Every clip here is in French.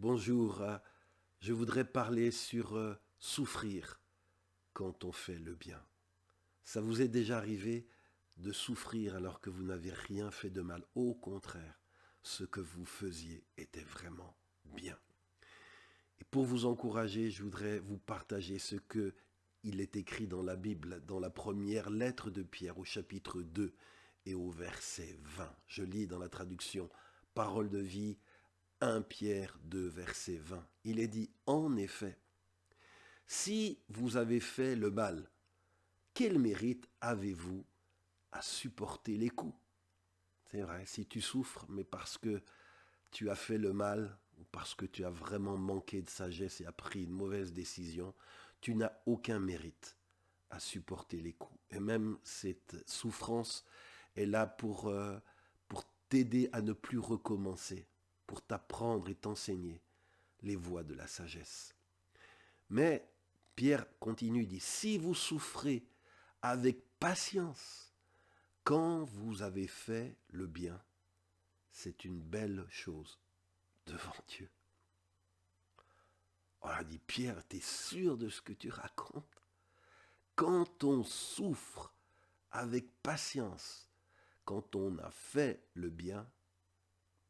Bonjour, je voudrais parler sur souffrir quand on fait le bien. Ça vous est déjà arrivé de souffrir alors que vous n'avez rien fait de mal? Au contraire, ce que vous faisiez était vraiment bien. Et pour vous encourager, je voudrais vous partager ce que il est écrit dans la Bible, dans la première lettre de Pierre au chapitre 2 et au verset 20. Je lis dans la traduction Parole de vie, 1 Pierre 2, verset 20. Il est dit, en effet, si vous avez fait le mal, quel mérite avez-vous à supporter les coups? C'est vrai, si tu souffres, mais parce que tu as fait le mal, ou parce que tu as vraiment manqué de sagesse et as pris une mauvaise décision, tu n'as aucun mérite à supporter les coups. Et même cette souffrance est là pour t'aider à ne plus recommencer, pour t'apprendre et t'enseigner les voies de la sagesse. Mais Pierre continue, dit, si vous souffrez avec patience, quand vous avez fait le bien, c'est une belle chose devant Dieu. On a dit, Pierre, t'es sûr de ce que tu racontes? Quand on souffre avec patience, quand on a fait le bien,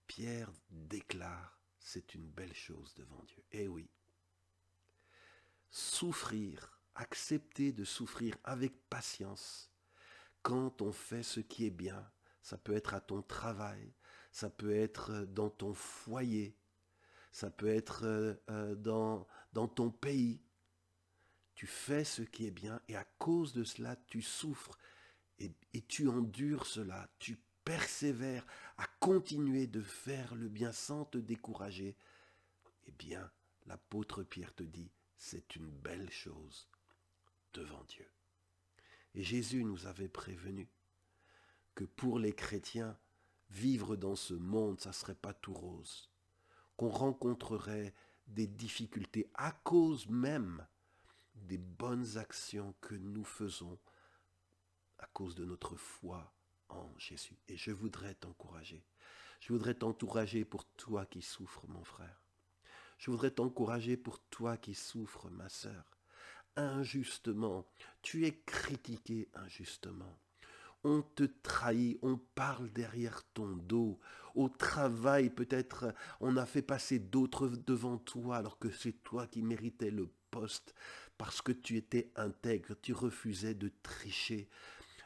Pierre déclare, c'est une belle chose devant Dieu. Eh oui, souffrir, accepter de souffrir avec patience, quand on fait ce qui est bien, ça peut être à ton travail, ça peut être dans ton foyer, ça peut être dans ton pays. Tu fais ce qui est bien et à cause de cela, tu souffres et tu endures cela. Tu persévères à continuer de faire le bien sans te décourager. Eh bien, l'apôtre Pierre te dit, c'est une belle chose devant Dieu. Et Jésus nous avait prévenu que pour les chrétiens, vivre dans ce monde, ça ne serait pas tout rose, qu'on rencontrerait des difficultés à cause même des bonnes actions que nous faisons à cause de notre foi en Jésus. Et je voudrais t'encourager. Je voudrais t'encourager pour toi qui souffres, mon frère. Je voudrais t'encourager pour toi qui souffres, ma sœur. Injustement, tu es critiqué injustement. On te trahit, on parle derrière ton dos. Au travail, peut-être, on a fait passer d'autres devant toi alors que c'est toi qui méritais le poste parce que tu étais intègre, tu refusais de tricher.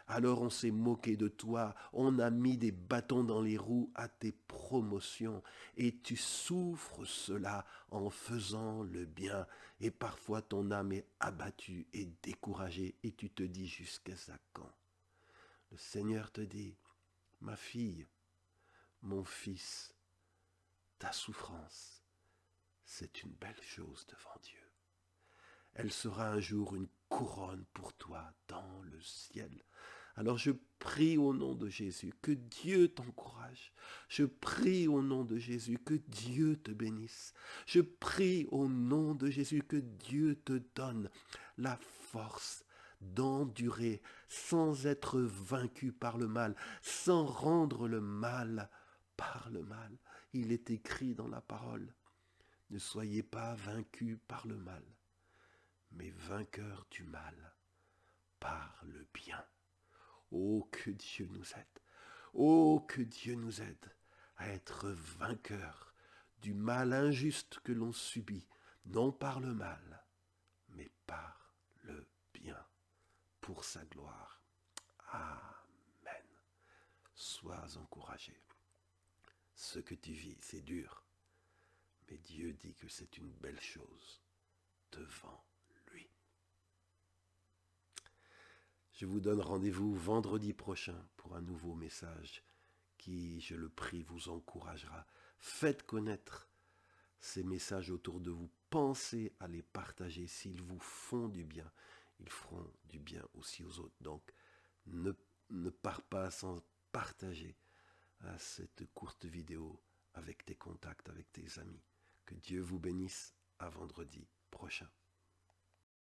Alors on s'est moqué de toi, on a mis des bâtons dans les roues à tes promotions et tu souffres cela en faisant le bien et parfois ton âme est abattue et découragée et tu te dis jusqu'à ça quand? Le Seigneur te dit, ma fille, mon fils, ta souffrance, c'est une belle chose devant Dieu. Elle sera un jour une couronne pour toi dans le ciel. Alors je prie au nom de Jésus que Dieu t'encourage. Je prie au nom de Jésus que Dieu te bénisse. Je prie au nom de Jésus que Dieu te donne la force d'endurer sans être vaincu par le mal, sans rendre le mal par le mal. Il est écrit dans la parole, ne soyez pas vaincus par le mal, mais vainqueurs du mal par le bien. Oh, que Dieu nous aide. Oh, que Dieu nous aide à être vainqueurs du mal injuste que l'on subit, non par le mal, mais par le bien, pour sa gloire. Amen. Sois encouragé. Ce que tu vis, c'est dur, mais Dieu dit que c'est une belle chose devant lui. Je vous donne rendez-vous vendredi prochain pour un nouveau message qui, je le prie, vous encouragera. Faites connaître ces messages autour de vous. Pensez à les partager. S'ils vous font du bien, ils feront du bien aussi aux autres. Donc, ne pars pas sans partager cette courte vidéo avec tes contacts, avec tes amis. Que Dieu vous bénisse. À vendredi prochain.